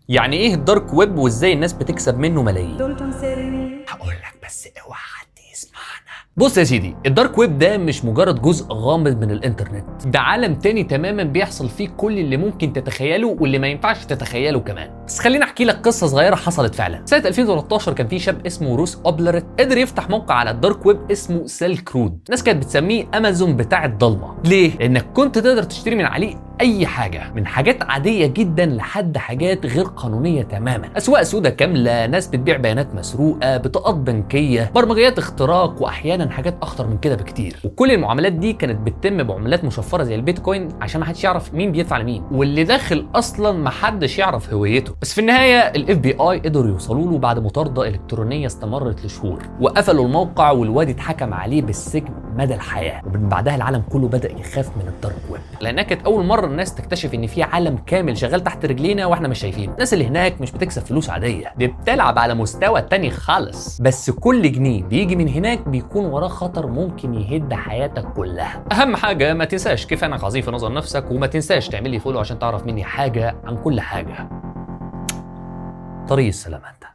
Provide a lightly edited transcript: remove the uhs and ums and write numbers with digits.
يعني ايه الدارك ويب وازاي الناس بتكسب منه ملايين؟ هقول لك بس اوعى حد يسمعنا. بص يا سيدي، الدارك ويب ده مش مجرد جزء غامض من الانترنت، ده عالم تاني تماما بيحصل فيه كل اللي ممكن تتخيله واللي ما ينفعش تتخيله كمان. بس خليني احكي لك قصه صغيره حصلت فعلا. سنه 2013 كان في شاب اسمه روس اوبلرت قدر يفتح موقع على الدارك ويب اسمه سيلك رود. الناس كانت بتسميه امازون بتاع الضلمه. ليه؟ لانك كنت تقدر تشتري من عليه اي حاجه، من حاجات عاديه جدا لحد حاجات غير قانونيه تماما. اسواق سوداء كامله، ناس بتبيع بيانات مسروقه، بطاقات بنكيه، برمجيات اختراق، واحيانا حاجات اخطر من كده بكتير. وكل المعاملات دي كانت بتتم بعملات مشفره زي البيتكوين عشان ما حدش يعرف مين بيدفع لمين، واللي داخل اصلا ما حدش يعرف هويته. بس في النهايه الاف بي اي قدروا يوصلوا له بعد مطارده الكترونيه استمرت لشهور، وقفلوا الموقع والواد اتحكم عليه بالسجن مدى الحياه. ومن بعدها العالم كله بدا يخاف من الدارك ويب، لانها كانت اول مره الناس تكتشف ان في عالم كامل شغال تحت رجلينا واحنا مش شايفينه. الناس اللي هناك مش بتكسب فلوس عاديه، دي بتلعب على مستوى تاني خالص. بس كل جنيه بيجي من هناك بيكون وراه خطر ممكن يهد حياتك كلها. اهم حاجه ما تنساش كيف انك عظيم في نظر نفسك، وما تنساش تعمل لي فولو عشان تعرف مني حاجه عن كل حاجه. طريق السلامه.